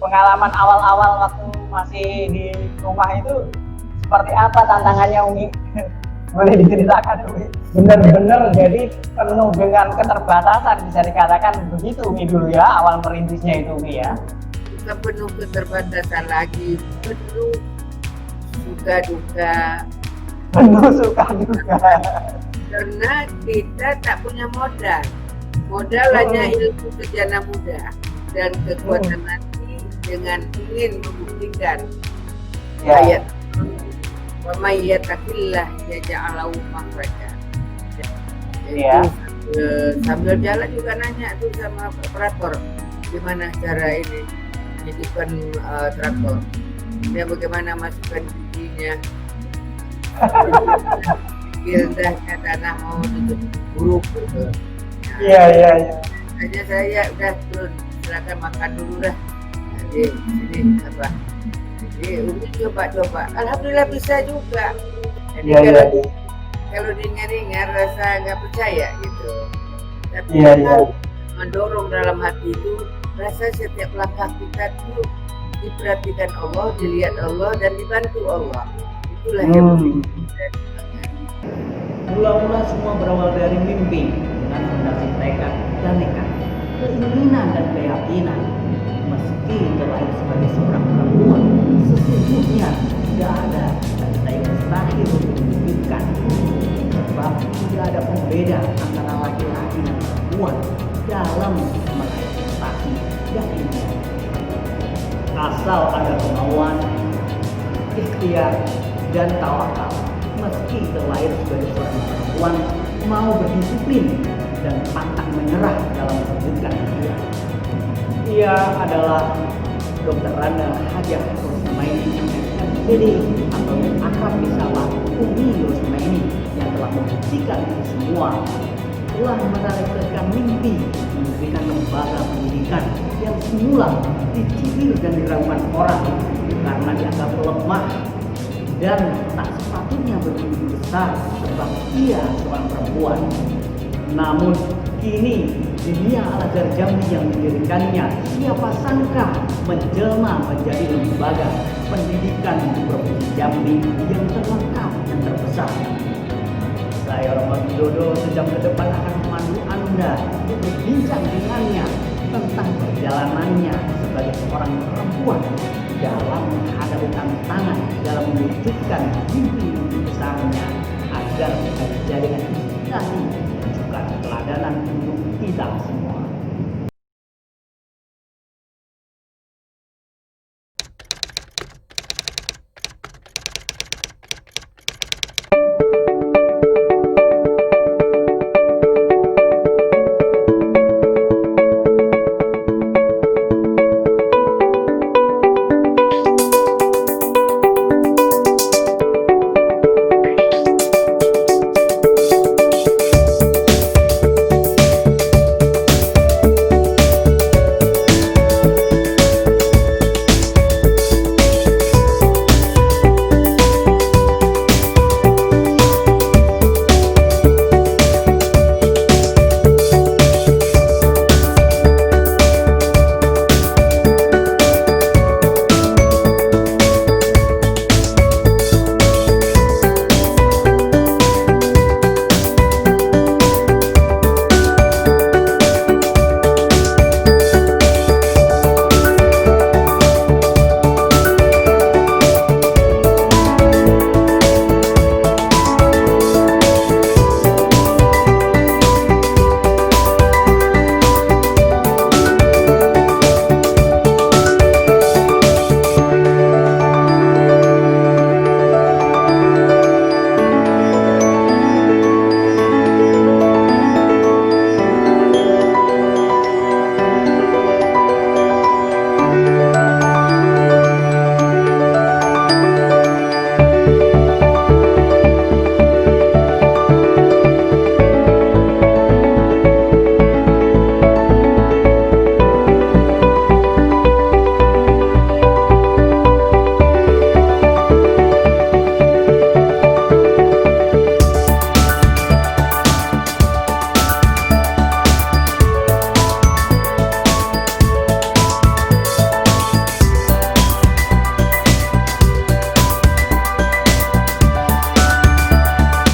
pengalaman awal-awal waktu masih di rumah itu seperti apa tantangannya Umi? Boleh diceritakan Umi? Benar-benar jadi penuh dengan keterbatasan, bisa dikatakan begitu Umi dulu ya, awal merintisnya itu Umi ya. Bukan penuh keterbatasan lagi, penuh suka duka. Penuh suka duka. Karena kita tak punya modal hanya ilmu sejana muda dan kekuatan hati dengan ingin membuktikan ayat wa may yattaqillah yaj'al lahu makhraja. Sambil jalan juga nanya tuh sama operator gimana cara ini hidupkan traktor, dia bagaimana masukkan giginya, rendahnya tanah mau tutup buruk gitu. Iya. Hanya saya udah turun, silakan makan dulu dah. Jadi sini apa? Jadi Umi coba. Alhamdulillah bisa juga. Jadi kalau dengar rasa nggak percaya gitu. Tapi mendorong dalam hati itu rasa setiap langkah kita itu diperhatikan Allah, dilihat Allah dan dibantu Allah. Itulah yang Mula-mula semua berawal dari mimpi dengan fondasi tekad dan nekat, keinginan dan keyakinan. Meski terlahir sebagai seorang perempuan, sesungguhnya tidak ada kata yang mustahil untuk diwujudkan. Sebab tidak ada pembeda antara laki-laki dan perempuan dalam meraih prestasi dan impian. Asal ada kemauan, ikhtiar, dan tawakal. Meski terlahir sebagai seorang perempuan, mau berdisiplin dan pantang menyerah dalam mewujudkan impian. Ia adalah Dr. Rana Hajah Rusmaini, MPD atau yang akrab disapa Umi Rusmaini, yang telah membuktikan itu semua. Telah merealisasikan mimpi mendirikan lembaga pendidikan yang semula dicibir dan diragukan orang karena dianggap lemah dan tak sepatutnya bermimpi besar sebab ia seorang perempuan. Namun kini dunia Al-Azhar Jambi yang mendirikannya, siapa sangka menjelma menjadi lembaga pendidikan di Provinsi Jambi yang terlengkap dan terbesar. Saya Roman Widodo sejam ke depan akan memandu Anda untuk berbincang dengannya tentang perjalanannya sebagai seorang perempuan dalam menghadapi tantangan dalam mewujudkan mimpi besarnya agar bisa dijadikan inspirasi dan juga keteladanan untuk kita semua.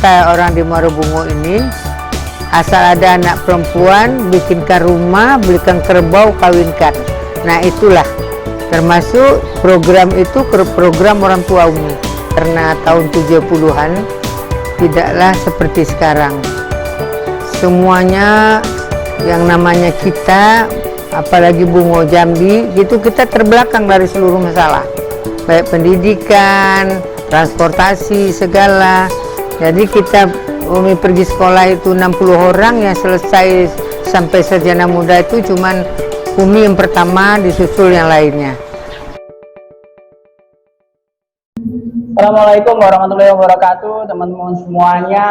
kita orang di Muara Bungo ini, asal ada anak perempuan, bikinkan rumah, belikan kerbau, kawinkan. Nah itulah, termasuk program itu program orang tua Umi. Karena tahun 70-an, tidaklah seperti sekarang. Semuanya yang namanya kita, apalagi Bungo Jambi, gitu kita terbelakang dari seluruh masalah. Baik pendidikan, transportasi, segala. Jadi kita Umi pergi sekolah itu 60 orang, yang selesai sampai sarjana muda itu cuman Umi yang pertama, disusul yang lainnya. Assalamualaikum warahmatullahi wabarakatuh, teman-teman semuanya,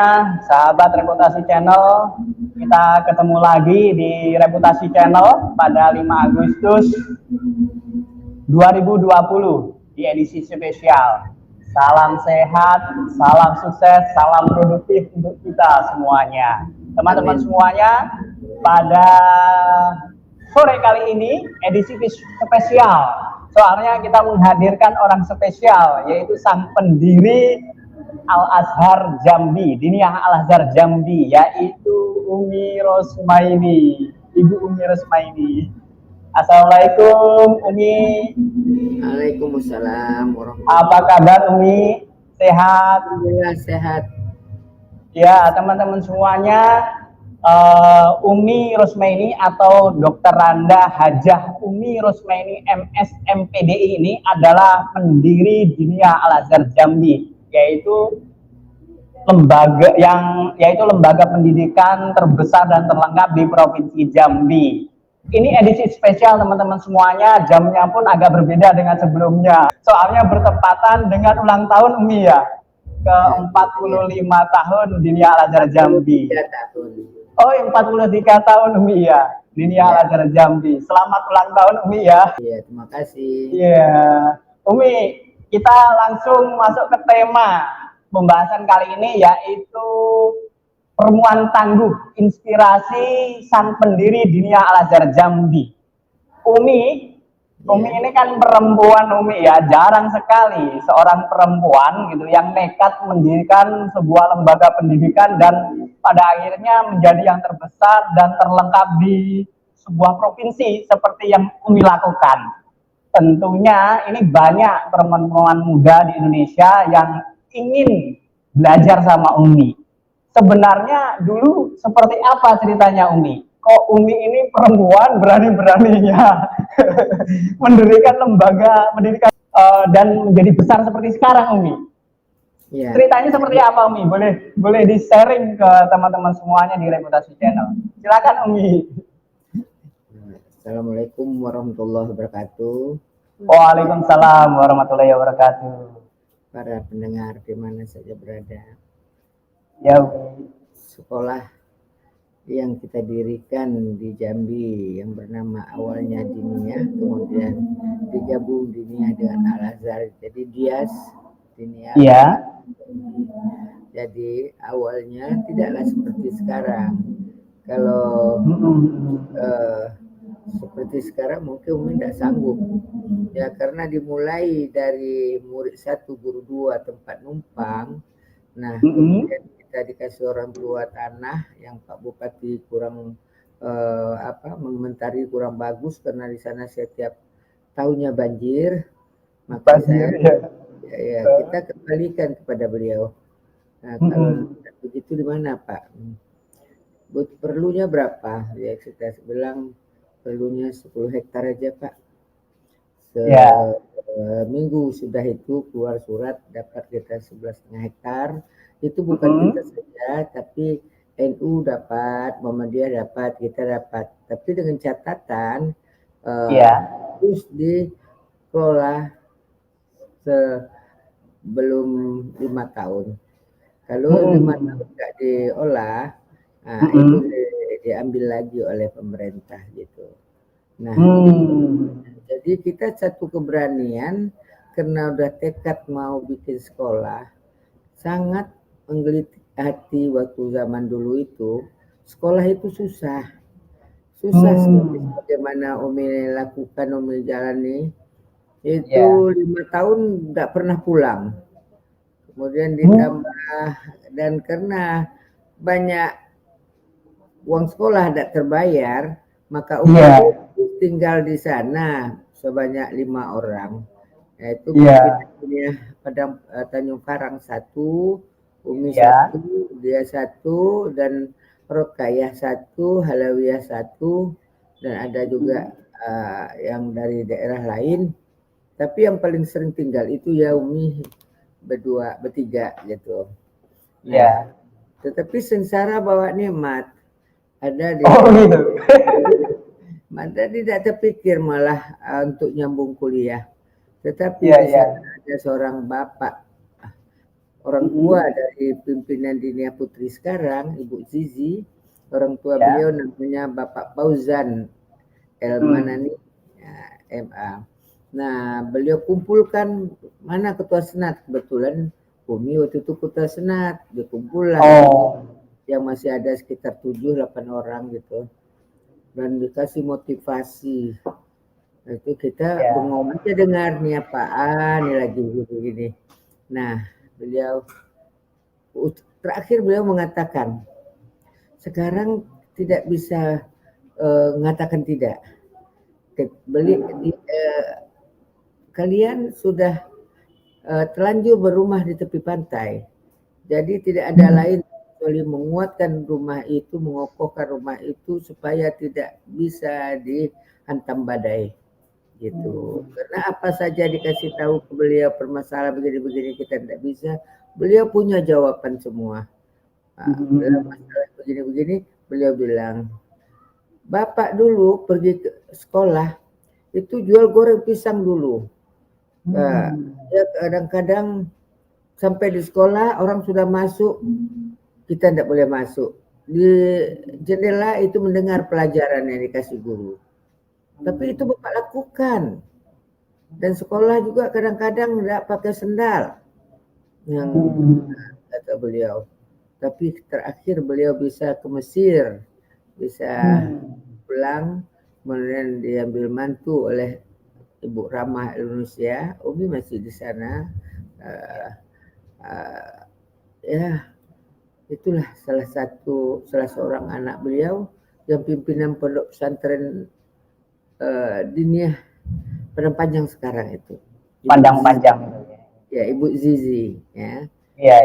sahabat Reputasi Channel. Kita ketemu lagi di Reputasi Channel pada 5 Agustus 2020 di edisi spesial. Salam sehat, salam sukses, salam produktif untuk kita semuanya. Teman-teman semuanya, pada sore kali ini edisi spesial. Soalnya kita menghadirkan orang spesial, yaitu sang pendiri Al-Azhar Jambi, Diniyah Al-Azhar Jambi, yaitu Umi Rosmaini, Ibu Umi Rosmaini. Assalamualaikum Umi. Waalaikumsalam warahmatullahi Apa kabar Umi? Sehat? wabarakatuh. Sehat. Ya teman-teman semuanya, Umi Rosmaini atau Dr. Randa Hajah Umi Rosmaini MS MPDI ini adalah pendiri Diniyah Al-Azhar Jambi, yaitu lembaga pendidikan terbesar dan terlengkap di Provinsi Jambi. Ini edisi spesial teman-teman semuanya, jamnya pun agak berbeda dengan sebelumnya. Soalnya bertepatan dengan ulang tahun Umi ya, ke 45 tahun Diniyah Al-Azhar Jambi. 3 tahun. Oh, 43 tahun Umi ya, Diniyah Al-Azhar Jambi. Selamat ulang tahun Umi ya. Iya, terima kasih. Iya, Umi, kita langsung masuk ke tema pembahasan kali ini, yaitu pertemuan tangguh inspirasi sang pendiri Diniyah Al-Azhar Jambi. Umi ini kan perempuan Umi ya, jarang sekali seorang perempuan gitu yang nekat mendirikan sebuah lembaga pendidikan dan pada akhirnya menjadi yang terbesar dan terlengkap di sebuah provinsi seperti yang Umi lakukan. Tentunya ini banyak perempuan muda di Indonesia yang ingin belajar sama Umi. Sebenarnya dulu seperti apa ceritanya Umi? Kok Umi ini perempuan berani-beraninya mendirikan lembaga pendidikan dan menjadi besar seperti sekarang Umi? Ya. Ceritanya seperti apa Umi? Boleh di-sharing ke teman-teman semuanya di Reputasi Channel. Silakan Umi. Assalamualaikum warahmatullahi wabarakatuh. Waalaikumsalam warahmatullahi wabarakatuh. Para pendengar di mana saja berada. Ya Umi. Sekolah yang kita dirikan di Jambi yang bernama awalnya Diniyah, kemudian digabung Diniyah dengan Al-Azhar, jadi Dias Diniyah. Iya. Jadi awalnya tidaklah seperti sekarang. Kalau seperti sekarang mungkin Umi tidak sanggup ya, karena dimulai dari murid 1 guru 2 tempat numpang. Nah kemudian kita dikasih orang tua tanah yang Pak Bupati kurang mengomentari kurang bagus karena di sana setiap tahunnya banjir, maka kita kembalikan kepada beliau. Nah kalau begitu di mana Pak? Perlunya berapa? Ya kita bilang perlunya 10 hektar aja Pak. Minggu sudah itu keluar surat dapat kita 11,5 hektar. Itu bukan kita saja, tapi NU dapat, Muhammadiyah dapat, kita dapat. Tapi dengan catatan terus dikelola sebelum 5 tahun. Kalau 5 tahun nggak diolah, itu diambil lagi oleh pemerintah gitu. Nah, jadi kita satu keberanian karena udah tekad mau bikin sekolah, sangat menggelitik hati waktu zaman dulu itu. Sekolah itu susah seperti bagaimana Umi lakukan, Umi jalani. Itu 5 tahun nggak pernah pulang. kemudian ditambah dan karena banyak uang sekolah tidak terbayar, maka Umi tinggal di sana sebanyak 5 orang, yaitu pimpinannya Padang Tanjung Karang 1, Umi 1, dia 1, dan Rokayah 1, Halawiyah 1, dan ada juga yang dari daerah lain. Tapi yang paling sering tinggal itu ya Umi bertiga gitu. Nah, tetapi sengsara bawa nikmat. Ada di gitu. Mata tidak terpikir malah untuk nyambung kuliah. Tetapi di sana ada seorang bapak, orang tua dari pimpinan Dinia Putri sekarang, Ibu Zizi. Orang tua beliau namanya Bapak Fauzan Elmanani, MA. Nah, beliau kumpulkan mana ketua senat, kebetulan Umi waktu itu ketua senat, dikumpul lah yang masih ada sekitar 7-8 orang gitu, dan dikasih motivasi. Nah, itu kita bengong aja dengar nih apaan nih lagi begini. Nah, beliau terakhir beliau mengatakan, sekarang tidak bisa mengatakan tidak. Kalian sudah terlanjur berumah di tepi pantai, jadi tidak ada lain kecuali menguatkan rumah itu, mengokohkan rumah itu supaya tidak bisa dihantam badai gitu. Karena apa saja dikasih tahu ke beliau permasalahan begini-begini kita tidak bisa, beliau punya jawaban semua. Dalam masalah begini-begini beliau bilang, Bapak dulu pergi ke sekolah itu jual goreng pisang dulu. Ya kadang-kadang sampai di sekolah orang sudah masuk, kita tidak boleh masuk. Di jendela itu mendengar pelajaran yang dikasih guru. Tapi itu Bapak lakukan. Dan sekolah juga kadang-kadang tidak pakai sendal. Yang kata beliau. Tapi terakhir beliau bisa ke Mesir. Bisa pulang. Kemudian diambil mantu oleh Ibu Ramah Indonesia. Umi masih di sana. Ya, itulah salah seorang anak beliau yang pimpinan pondok pesantren Diniyah Padang Panjang sekarang itu. Padang Panjang itu ya. Ibu Zizi ya. Iya.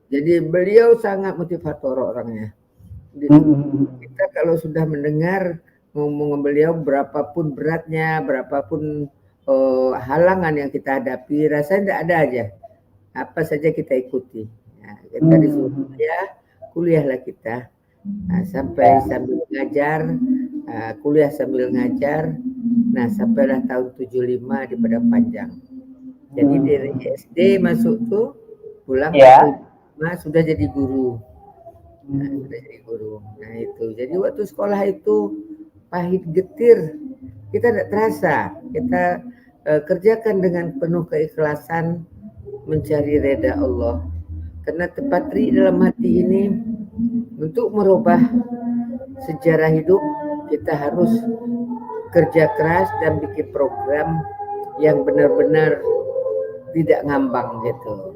Jadi beliau sangat motivator orangnya. Kita kalau sudah mendengar ngomong beliau, berapapun beratnya, berapapun halangan yang kita hadapi, rasanya tidak ada aja. Apa saja kita ikuti. Nah, kita disuruh kuliahlah kita. Nah, sampai sambil ngajar, kuliah sambil ngajar. Nah, sampailah tahun 75 di Padang Panjang. Jadi dari SD masuk tuh, pulang sudah jadi guru. Nah, itu. Jadi waktu sekolah itu pahit getir, kita tidak terasa. Kita kerjakan dengan penuh keikhlasan mencari reda Allah. Karena terpatri dalam hati ini untuk merubah sejarah hidup, kita harus kerja keras dan bikin program yang benar-benar tidak ngambang gitu.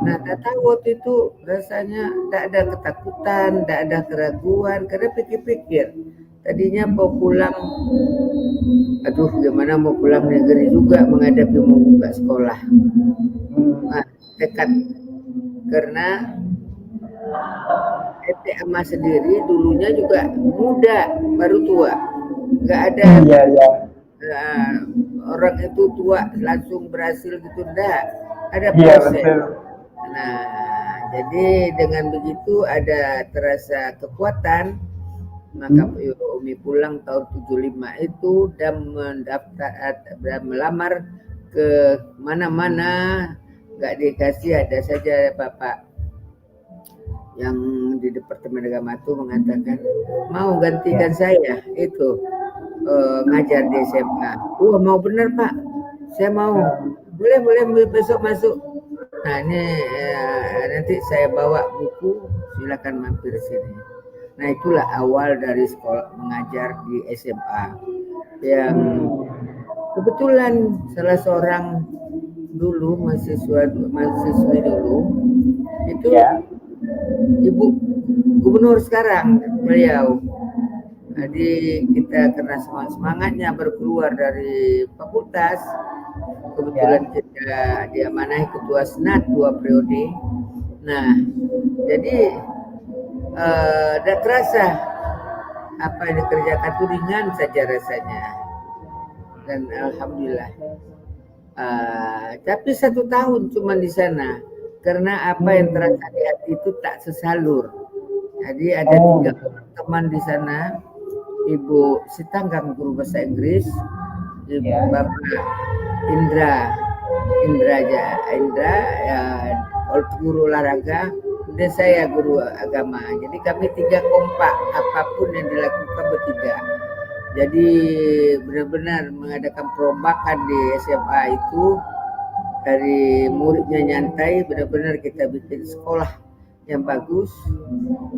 Nah, tak tahu waktu itu rasanya tak ada ketakutan, tak ada keraguan, karena pikir-pikir tadinya mau pulang, aduh gimana mau pulang negeri juga menghadapi mau buka sekolah. Nah, tekad karena Ete Ama sendiri dulunya juga muda, baru tua, nggak ada orang itu tua langsung berhasil gitu, enggak, ada proses. Nah, jadi dengan begitu ada terasa kekuatan, maka Umi pulang tahun 75 itu dan mendaftar dan melamar ke mana-mana, nggak dikasih. Ada saja Bapak yang di Departemen Agama itu mengatakan mau gantikan saya itu ngajar di SMA. Mau benar Pak, saya mau. Boleh besok masuk. Nah ini nanti saya bawa buku, silakan mampir sini. Nah itulah awal dari sekolah mengajar di SMA yang kebetulan salah seorang dulu mahasiswi dulu itu Ya. Ibu Gubernur sekarang beliau. Jadi kita karena semangatnya baru keluar dari fakultas, kebetulan kita diamanahi ketua senat 2 periode. Nah, jadi tidak terasa apa yang dikerjakan itu ringan saja rasanya. Dan alhamdulillah. Tapi 1 tahun cuma di sana karena apa yang terasa di hati itu tak sesalur. Jadi ada 3 orang teman di sana, Ibu Sitanggang guru bahasa Inggris, Ibu Bapak Indra guru olahraga, dan saya guru agama. Jadi kami 3 kompak apapun yang dilakukan bertiga. Jadi benar-benar mengadakan perombakan di SMA itu, dari muridnya nyantai, benar-benar kita bikin sekolah yang bagus,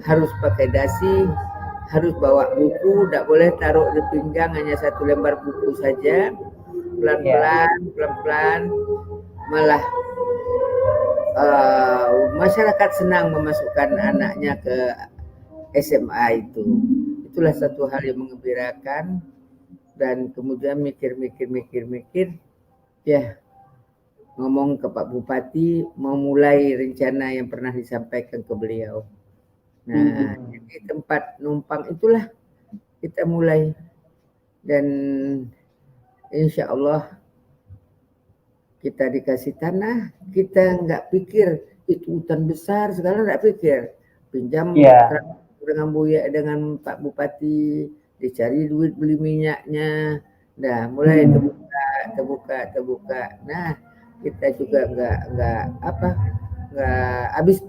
harus pakai dasi, harus bawa buku, tidak boleh taruh di pinggang hanya 1 lembar buku saja. Pelan-pelan, malah masyarakat senang memasukkan anaknya ke SMA itu. Itulah satu hal yang mengembirakan. Dan kemudian mikir, ya ngomong ke Pak Bupati, mau mulai rencana yang pernah disampaikan ke beliau. Nah, jadi tempat numpang itulah kita mulai. Dan insya Allah kita dikasih tanah, kita nggak pikir itu hutan besar, sekarang nggak pikir. Pinjam dengan dengan Pak Bupati, dicari duit beli minyaknya, nah mulai terbuka. Nah kita juga nggak habis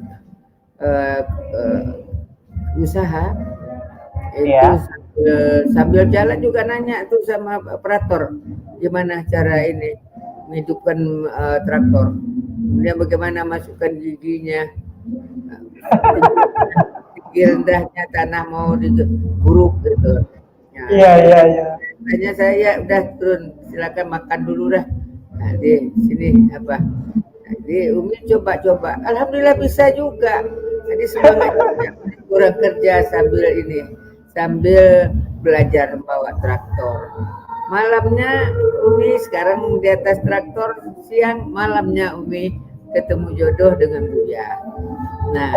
usaha itu sambil jalan juga nanya tuh sama operator gimana cara ini menghidupkan traktor, kemudian bagaimana masukkan giginya, gigi rendahnya tanah mau diguruk gitu. Iya. Tanya saya udah turun, silakan makan dulu dah. Nah, di sini apa? Jadi Umi coba. Alhamdulillah bisa juga. Jadi semangatnya kurang kerja sambil belajar membawa traktor. Malamnya Umi sekarang di atas traktor, siang malamnya Umi ketemu jodoh dengan Buya. Nah,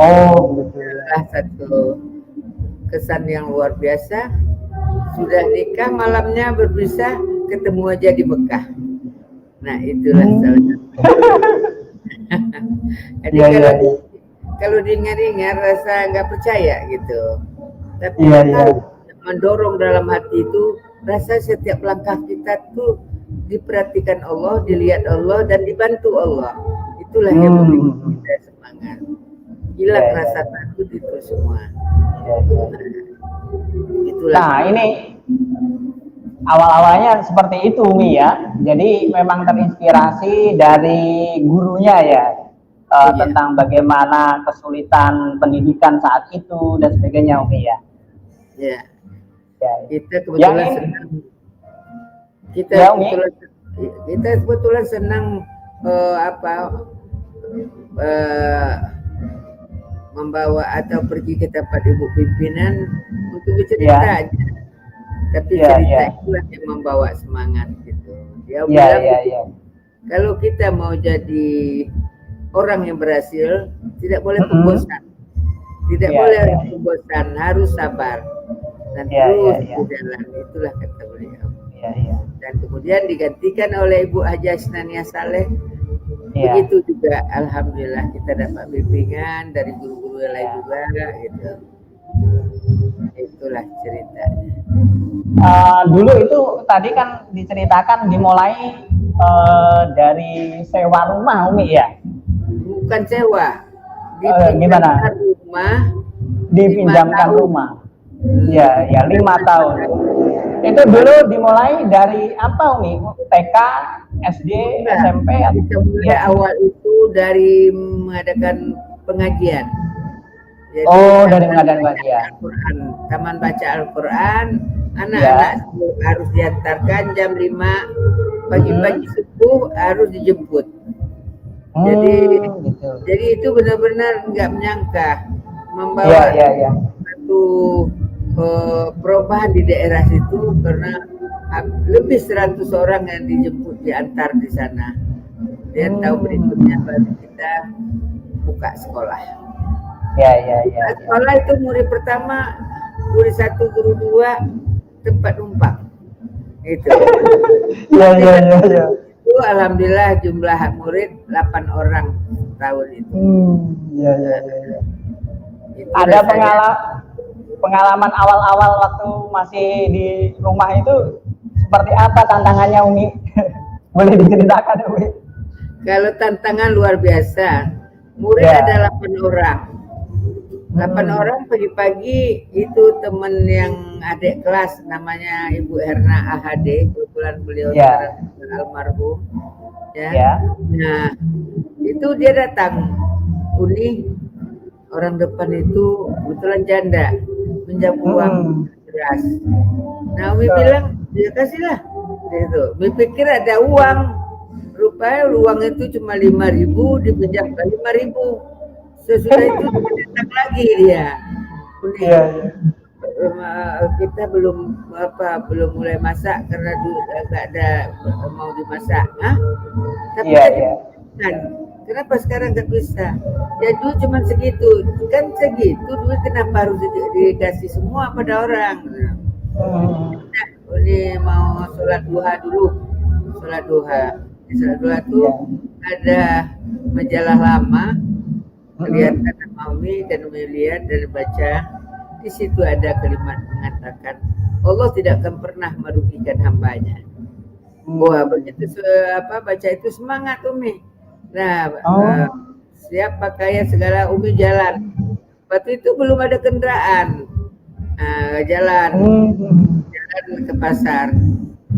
itulah satu kesan yang luar biasa. Sudah nikah malamnya berpisah, ketemu aja di Mekah. Nah, itulah salah satu. Jadi kalau diingat-ingat rasa nggak percaya gitu. Tapi mendorong dalam hati itu, rasa setiap langkah kita tuh diperhatikan Allah, dilihat Allah, dan dibantu Allah. Itulah yang membuat kita semangat. Hilang rasa takut itu semua. Itulah. Nah, ini awal-awalnya seperti itu, Mi ya. Jadi memang terinspirasi dari gurunya ya, tentang bagaimana kesulitan pendidikan saat itu dan sebagainya, Umi ya. Ya. Kita kebetulan senang. Kita kebetulan senang membawa atau pergi ke tempat ibu pimpinan untuk bercerita aja. Tapi cerita itulah yang membawa semangat gitu. Dia bilang kalau kita mau jadi orang yang berhasil, tidak boleh pembosan. Tidak boleh pembosan, harus sabar. Dan terus berjalan, itulah kata beliau. Dan kemudian digantikan oleh Ibu Haji Asnania Saleh. Begitu juga alhamdulillah kita dapat bimbingan dari guru-guru yang lain juga gitu. Itulah ceritanya. Dulu itu tadi kan diceritakan dimulai dari sewa rumah, Umi ya. Bukan sewa. Gimana? Dipinjamkan rumah. Ya 5 tahun. Itu dulu dimulai dari apa, Umi? TK, SD, SMP? Kita mulai awal itu dari mengadakan pengajian. Jadi, dari mengadakan pengajian. Taman baca Al-Quran, anak-anak harus diantarkan jam 5 pagi-pagi subuh, harus dijemput. Jadi gitu. jadi itu benar-benar nggak menyangka Iya, membawa iya, iya. satu perubahan di daerah situ karena lebih 100 orang yang dijemput diantar di sana. Dia tahu berikutnya baru kita buka sekolah. Iya, iya, iya. Buka sekolah itu murid pertama, murid 1, guru 2, tempat numpang. Itu. Iya, iya, iya, iya. Itu alhamdulillah jumlah murid 8 orang tahun itu. Iya, iya, iya, iya. Itu Ada rasanya. pengalaman awal-awal waktu masih di rumah itu seperti apa tantangannya, Umi? Boleh diceritakan, Umi? Kalau tantangan luar biasa, murid Ya. ada 8 orang. 8 orang pagi-pagi itu teman yang adik kelas namanya Ibu Erna AHD, kebetulan beliau Ya. sekarang almarhum. Ya. Ya. Nah, itu dia datang. Uni orang depan itu kebetulan janda, pinjam uang beras. Nah, Umi bilang, ya kasihlah. Gitu. Umi pikir ada uang. Rupanya uang itu cuma 5.000, dipinjam 5.000. Sesudah itu datang lagi dia. Uni, Iya, iya. kita belum mulai masak karena nggak ada mau dimasak. Hah? Tapi Iya, tadi iya. kan, kenapa sekarang nggak bisa? Ya dulu cuma segitu, kan segitu duit kenapa harus dikasih semua pada orang? Nah, ini mau sholat duha dulu, sholat duha. Di sholat duha tuh ada majalah lama, lihat kata Umi dan Umi lihat dan baca. Di situ ada kalimat mengatakan Allah tidak akan pernah merugikan hambanya. Wah, begitu baca itu semangat Umi. Nah, siap pakaian segala Umi jalan. Waktu itu belum ada kendaraan. Jalan ke pasar.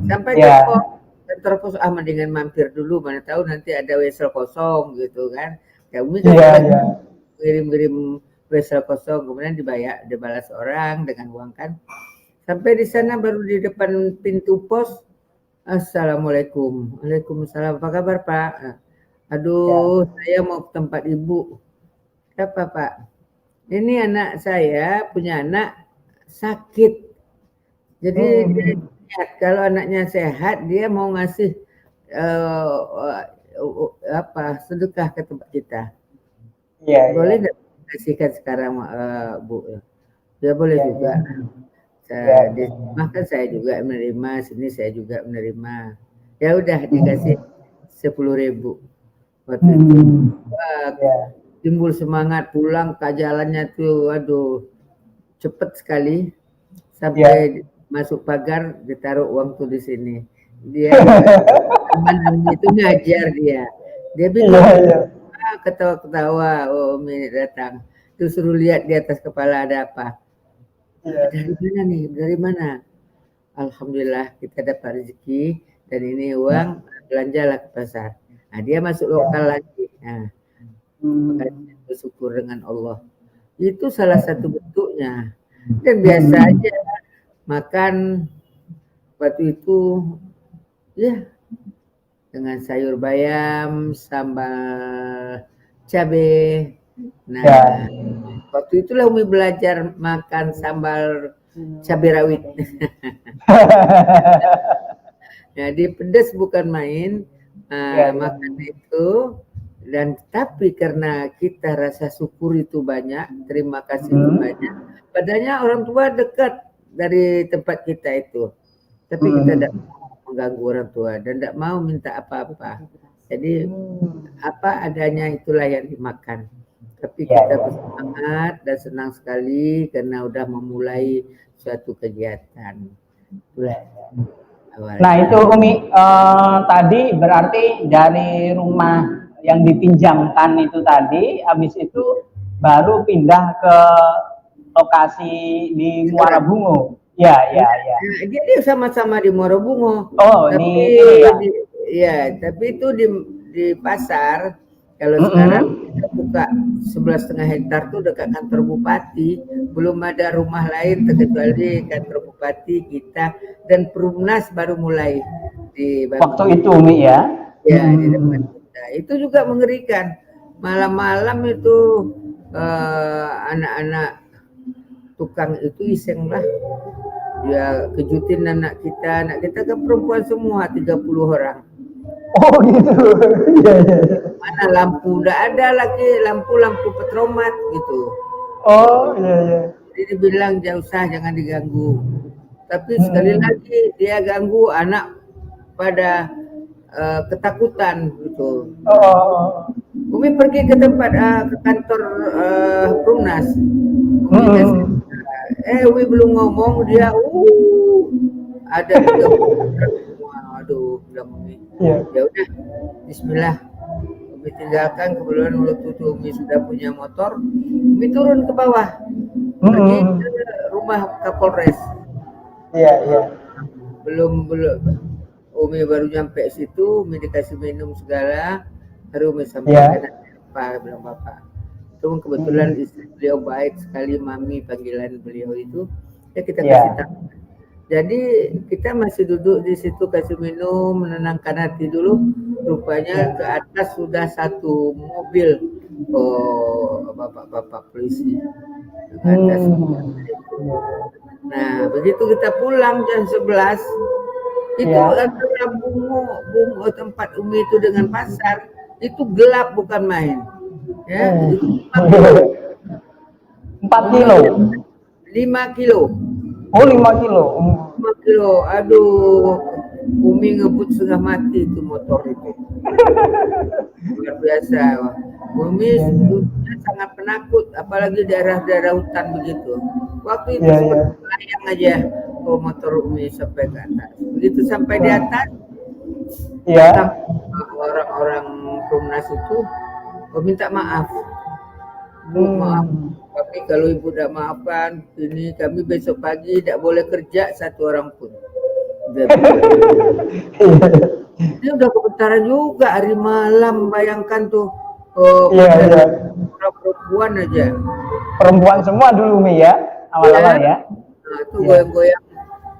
Sampai ke kantor pos, mendingan mampir dulu, mana tahu nanti ada wesel kosong gitu kan. Ya Umi kan kirim-kirim wesel kosong, kemudian dibalas orang dengan uang kan. Sampai di sana baru di depan pintu pos. Assalamualaikum. Waalaikumsalam. Apa kabar Pak? Aduh, saya mau ke tempat ibu. Apa Pak? Ini anak saya punya anak sakit. Jadi dia, kalau anaknya sehat, dia mau ngasih sedekah ke tempat kita. Boleh nggak kasihkan sekarang Bu? Ya boleh juga. Bahkan saya juga menerima, sini saya juga menerima. Ya udah dikasih 10.000 waktu itu. Timbul semangat pulang ke jalannya tuh, waduh cepet sekali sampai masuk pagar ditaruh uang tuh di sini. Dia teman itu ngajar dia bilang ketawa-ketawa, Umi datang terus suruh lihat di atas kepala ada apa. Dari mana nih? Dari mana? Alhamdulillah kita dapat rezeki dan ini uang belanjalah ke pasar. Nah, dia masuk lokal lagi. Nah, bersyukur dengan Allah. Itu salah satu bentuknya. Dan biasa aja makan waktu itu ya dengan sayur bayam, sambal cabai. Nah, waktu itulah Umi belajar makan sambal cabai rawit. Jadi pedas bukan main, makan itu. Dan tapi karena kita rasa syukur itu banyak, terima kasih itu banyak. Padahal orang tua dekat dari tempat kita itu, tapi kita tidak mengganggu orang tua dan tidak mau minta apa-apa. Jadi apa adanya itulah yang dimakan. Tapi kita bersemangat dan senang sekali karena udah memulai suatu kegiatan. Itulah awalnya. Nah itu Umi, tadi berarti dari rumah yang dipinjamkan itu tadi, habis itu baru pindah ke lokasi di Muara Bungo. Ya. Dia sama-sama di Muara Bungo. Oh, tapi tapi itu di pasar. Kalau sekarang kita buka 11,5 hektar tuh dekat kantor bupati, belum ada rumah lain kecuali kantor bupati kita dan Perumnas baru mulai di waktu itu Umi ya. Ya, di depan Nah, itu juga mengerikan. Malam-malam itu anak-anak tukang itu iseng lah. Dia kejutin anak kita kan perempuan semua 30 orang. Oh gitu. Iya iya. Mana lampu udah ada lagi, lampu petromat gitu. Oh iya iya. Jadi dibilang jangan usah, jangan diganggu. Tapi sekali lagi dia ganggu anak pada ketakutan gitu. Oh. Umi pergi ke tempat ke kantor Perumnas. Umi kasih, Umi belum ngomong dia ada 30 orang semua. Aduh, bilang Umi. Iya. Ya udah, Bismillah. Umi tinggalkan, kebetulan waktu itu Umi sudah punya motor. Umi turun ke bawah, pergi ke rumah Kapolres. Iya iya. Belum Umi baru nyampe situ, Umi dikasih minum segala, baru Umi sampaikan apa bilang bapak. Itu kebetulan istri beliau baik sekali, Mami panggilan beliau itu, ya kita kasih tahu. Jadi kita masih duduk di situ kasih minum, menenangkan hati dulu. Rupanya ke atas sudah satu mobil, bapak-bapak polisi ke atas. Nah, begitu kita pulang jam 11, itu antara bungo tempat Umi itu dengan pasar, itu gelap bukan main. Ya, 4 kilo. 5 kilo. Oh 5 kilo. 5 kilo. Aduh, Umi ngebut setengah mati itu motor itu. Luar biasa. Umi sangat penakut, apalagi daerah-daerah hutan begitu. Waktu itu seperti melayang aja motor Umi sampai ke atas. Begitu sampai di atas, orang-orang Perumnas itu minta maaf. Maaf, tapi kalau ibu tidak maafkan, ini kami besok pagi tidak boleh kerja satu orang pun. Ini udah kebentaran juga hari malam, bayangkan tuh. Orang perempuan aja. Perempuan semua dulu Umi ya, awal-awal ya. Nah, itu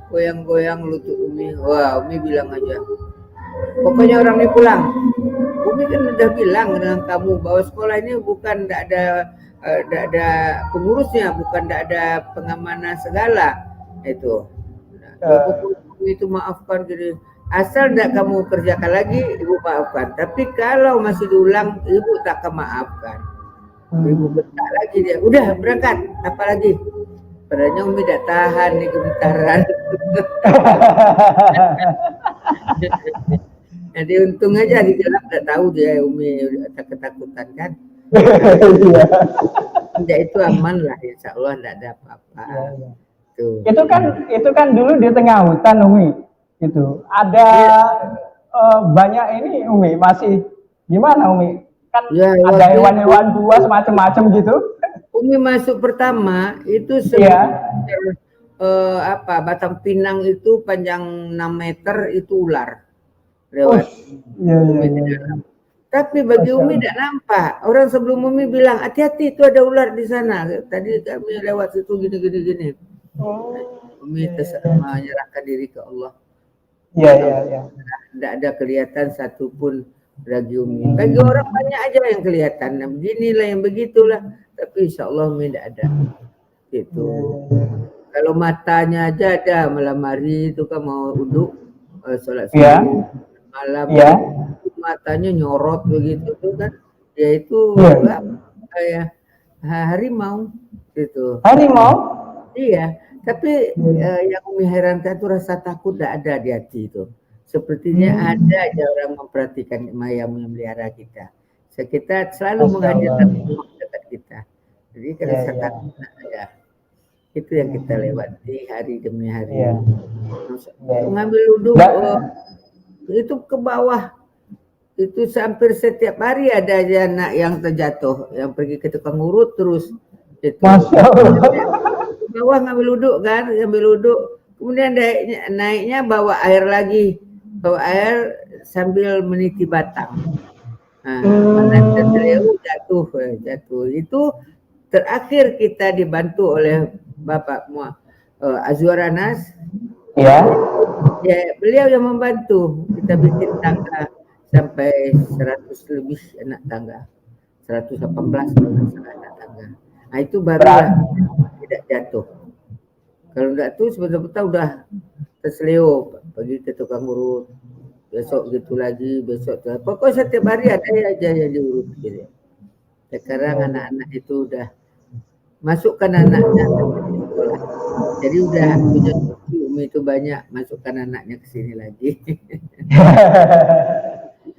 goyang-goyang lutut Umi. Wah, Umi bilang aja, pokoknya orang ini pulang. Umi kan udah bilang dengan kamu bahwa sekolah ini bukan tidak ada pengurusnya, bukan tidak ada pengamanan segala itu. Umi itu maafkan jadi asal tidak kamu kerjakan lagi, ibu maafkan. Tapi kalau masih diulang, ibu tak akan maafkan. Ibu bentak lagi dia. Udah berangkat, apa lagi? Padahal Umi tidak tahan nih gemetaran. Jadi untung aja di dalam tidak tahu dia Umi ketakutan kan. Ya itu aman lah, insya Allah tidak ada apa-apa. Itu kan dulu di tengah hutan Umi. Itu ada banyak ini Umi, masih gimana Umi? Kan ada hewan-hewan buas macam-macam gitu. Umi masuk pertama itu batang pinang itu panjang 6 meter itu ular lewat. Tapi bagi Umi tidak nampak. Orang sebelum Umi bilang hati-hati itu ada ular di sana. Tadi kami lewat situ gini. Umi menyerahkan diri ke Allah. Tidak ada kelihatan satupun bagi Umi. Bagi orang banyak aja yang kelihatan. Nah, beginilah yang begitulah. Tapi insya Allah Umi tidak ada. Gitu. Kalau matanya aja ada malam hari itu kan mau uduk sholat subuh malam matanya nyorot begitu tuh kan. Dia itu kayak harimau gitu. Harimau? Iya. Tapi yang Umi herankan itu rasa takut tidak ada di hati itu. Sepertinya ada aja orang memperhatikan yang memelihara kita. Kita selalu menghadirkan dekat kita. Jadi rasa takut ya. Itu yang kita lewati hari demi hari. Mengambil wudhu itu ke bawah. Itu hampir setiap hari ada aja anak yang terjatuh, yang pergi ke tukang urut terus. Itu. Masya Allah. Bawah ngambil wudhu kan, kemudian naiknya bawa air lagi, bawa air sambil meniti batang. Jatuh. Itu terakhir kita dibantu oleh Bapak Azwar Anas. Ya, beliau yang membantu kita bikin tangga sampai 100 lebih anak tangga, 118 kalau nggak salah anak tangga. Nah itu baru tidak jatuh. Kalau enggak tuh sebentar-bentar udah terseleo, pergi ke tukang urut, besok gitu lagi, besok tuh. Pokoknya setiap hari ada aja yang diurut gitu. Sekarang anak-anak itu udah masukkan anaknya ke sekolah. Jadi udah punya cucu, Umi itu banyak masukkan anaknya ke sini lagi.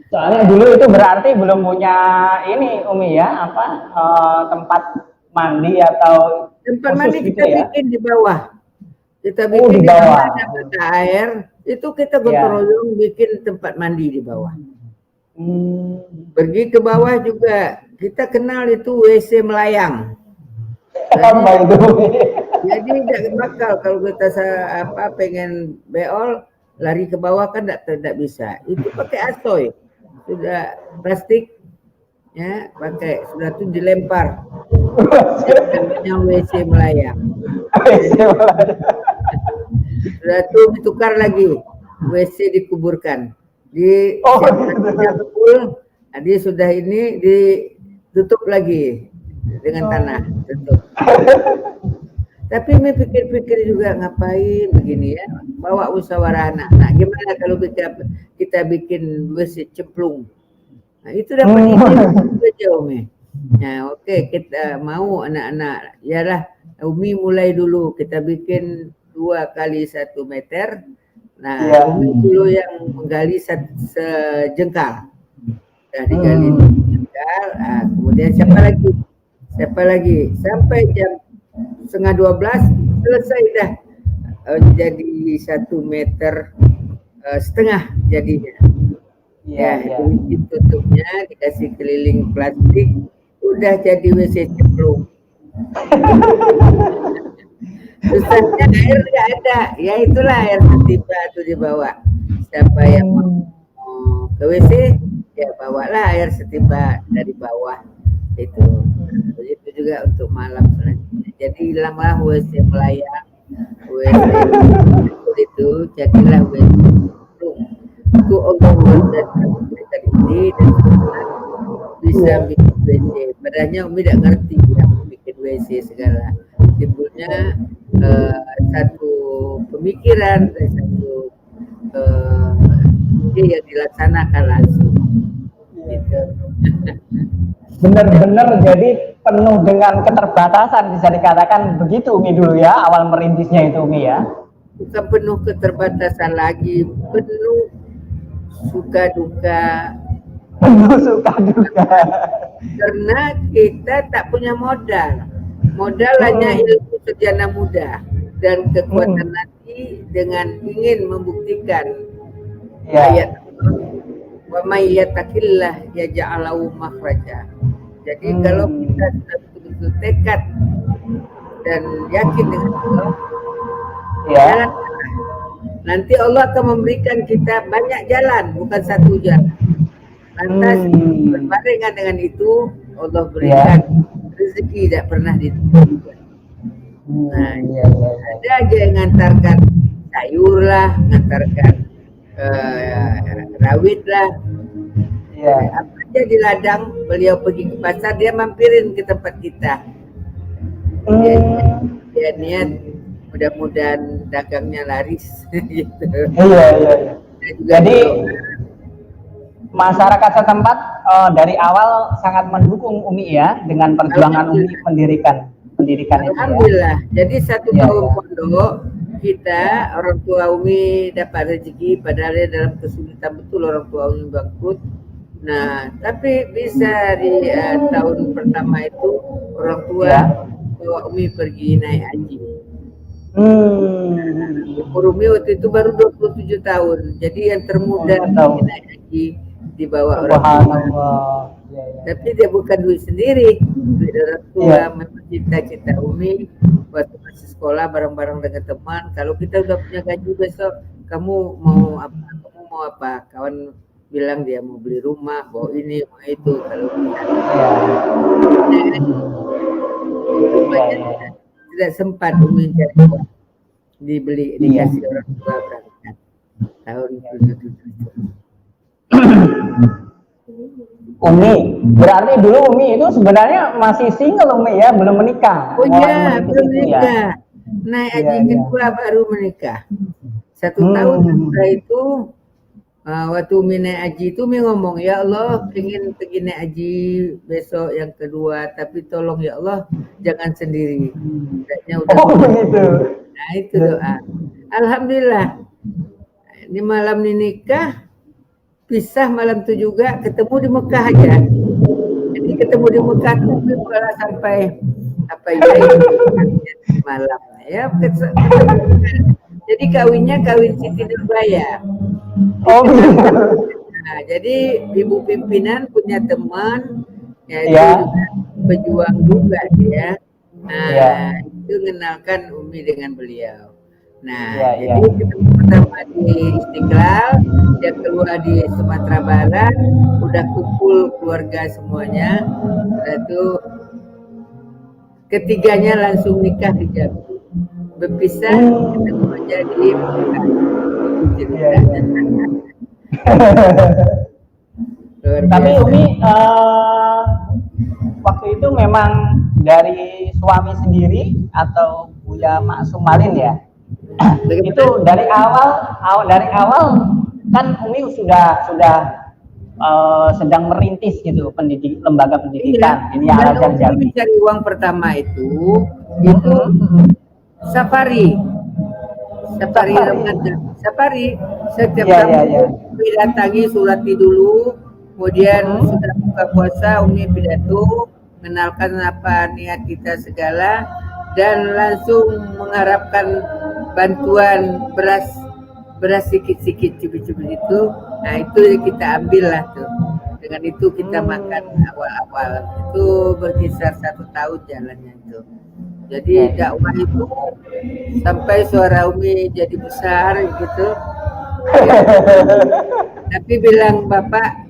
Soalnya dulu itu berarti belum punya ini Umi ya, apa tempat mandi atau Tempat khusus mandi gitu kita ya? bikin di bawah. Kita Oh, bikin di di bawah. bawah ada mata air, itu kita gotong royong bikin tempat mandi di bawah. Pergi ke bawah juga kita kenal itu WC melayang. Apa itu? Jadi tidak bakal kalau kita pengen beol lari ke bawah kan tidak bisa. Itu pakai asoy, sudah plastik, ya pakai sudah tuh dilempar. Namanya WC melayang. Sudah tuh ditukar lagi, WC dikuburkan. Dia sudah ini ditutup lagi dengan tanah, tutup. Tapi ini pikir-pikir juga ngapain begini ya, bawa musyawarah anak-anak. Gimana kalau kita bikin WC cemplung? Nah itu dapat ide aja Umi. Nah oke, kita mau anak-anak, yalah Umi mulai dulu, kita bikin 2 kali 1 meter. Nah Umi dulu yang menggali sejengkal. Sudah digali jengkal, nah, kemudian siapa lagi sampai jam 11:30 selesai dah, jadi 1,5 meter jadinya. Tutupnya dikasih keliling plastik, udah jadi WC cemplung. Susahnya air nggak ada, ya itulah air setiba tuh dibawa. Siapa yang mau ke WC, ya bawalah air setiba dari bawah. Itu begitu juga untuk malam selanjutnya. Jadi hilanglah WC melayang, WC itu jadilah WC cemplung. Itu Allah memberikan ini dan bisa bikin WC. Padahal Umi tidak ngerti ya bikin WC segala. Timbulnya satu pemikiran dan satu ide yang dilaksanakan langsung. Gitu. Benar-benar jadi penuh dengan keterbatasan, bisa dikatakan begitu Umi dulu ya, awal merintisnya itu Umi ya. Bukan penuh keterbatasan lagi, penuh suka duka. Penuh suka duka. Karena kita tak punya modal. Modal hanya ilmu sarjana muda dan kekuatan hati dengan ingin membuktikan ayat wa may yattaqillah yaj'al lahu makhraja. Jadi kalau kita sudah betul-betul tekad dan yakin dengan Allah, jalan, nanti Allah akan memberikan kita banyak jalan, bukan satu jalan. Lantas berbarengan dengan itu Allah berikan rezeki tidak pernah ditentukan. Nah, ada aja yang ngantarkan sayur lah, ngantarkan rawit lah, apa aja di ladang. Beliau pergi ke pasar, dia mampirin ke tempat kita. Dia niat mudah-mudahan dagangnya laris gitu. Jadi masyarakat setempat dari awal sangat mendukung Umi ya dengan perjuangan Umi mendirikan pendidikan itu. Alhamdulillah. Jadi satu tahun pondok kita, orang tua Umi dapat rezeki, padahal dia dalam kesulitan betul, orang tua Umi bangkrut. Nah, tapi bisa di tahun pertama itu orang tua bawa Umi pergi naik haji. Umur Umi waktu itu baru 27 tahun, jadi yang termuda naik haji dibawa orang tua. Tapi dia bukan duit sendiri, duit orang tua. Memang cita-cita Umi waktu masih sekolah bareng-bareng dengan teman. Kalau kita udah punya gaji besok, kamu mau apa? Kamu mau apa? Kawan bilang dia mau beli rumah, mau ini, mau itu. Kalau kita tidak sempat Umi cari uang, dibeli, dikasih orang tua berangkat tahun 77. Umi, berarti dulu Umi itu sebenarnya masih single Umi ya, belum menikah. Oh Mulai iya, merintis belum itu ya. menikah. Naik Iya, haji iya. kedua baru menikah. 1 tahun setelah itu, waktu Umi naik haji itu Umi ngomong, ya Allah, pengen pergi naik haji besok yang kedua, tapi tolong ya Allah jangan sendiri. Kayaknya udah. Oh begitu. Nah itu doa. Alhamdulillah. Ini malam ini nikah, pisah malam itu juga, ketemu di Mekah aja. Jadi ketemu di Mekah tuh malah sampai apa ya malam ya jadi kawin Siti Nurbaya. Oh begitu. Nah, jadi ibu pimpinan punya teman ya Iya. juga pejuang juga dia. Nah, Iya. itu mengenalkan Umi dengan beliau. Nah, Iya, iya. jadi ketemu pertama di Istiqlal, dia keluar di Sumatera Barat, udah kumpul keluarga semuanya. Setelah itu ketiganya langsung nikah di Jambi. Berpisah, ketemu aja di Mekah. Iya, iya. Luar Tapi biasa. Umi waktu itu memang dari suami sendiri atau Buya Maksum Malin ya? Itu dari awal kan Umi sudah sedang merintis gitu lembaga pendidikan ini Dan Al-Azhar Umi Jambi. mencari uang pertama itu safari Ramadan. Safari setiap Iya, tahun iya, iya. Umi datangi Surati dulu, kemudian sudah buka puasa Umi pidato mengenalkan apa niat kita segala dan langsung mengharapkan bantuan beras sikit-sikit cubit-cubit itu. Nah itu kita ambil lah tuh, dengan itu kita makan awal-awal itu berkisar 1 tahun jalannya itu. Jadi dakwah itu sampai suara Umi jadi besar gitu. Ya. Tapi bilang Bapak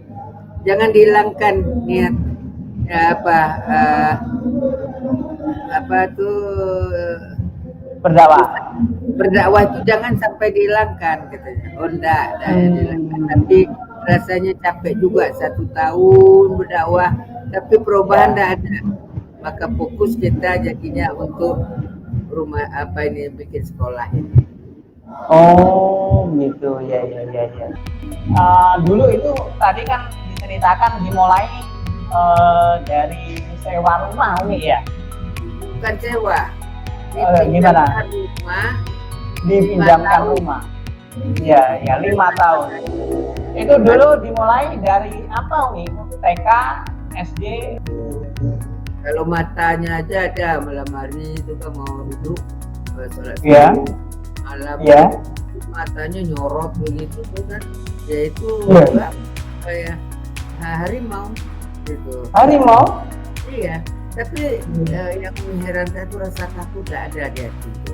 jangan dihilangkan niat ya apa tuh berdakwah itu jangan sampai dihilangkan katanya. Oh enggak dihilangkan. Tapi rasanya capek juga 1 tahun berdakwah tapi perubahan enggak ada. Maka fokus kita jadinya untuk rumah apa ini bikin sekolah ini. Oh gitu ya. Dulu itu tadi kan diceritakan dimulai dari sewa rumah Umi ya. Bukan sewa. Gimana? Rumah. Dipinjamkan rumah. Iya, 5 tahun. Itu dulu dimulai dari apa Umi? TK, SD. Kalau matanya aja ada malam hari itu kan mau duduk sholat Iya. malam Iya. matanya nyorot begitu tuh kan ya itu kayak harimau gitu. Harimau? Iya tapi yang mengherankan itu rasa takut tidak ada di hati itu.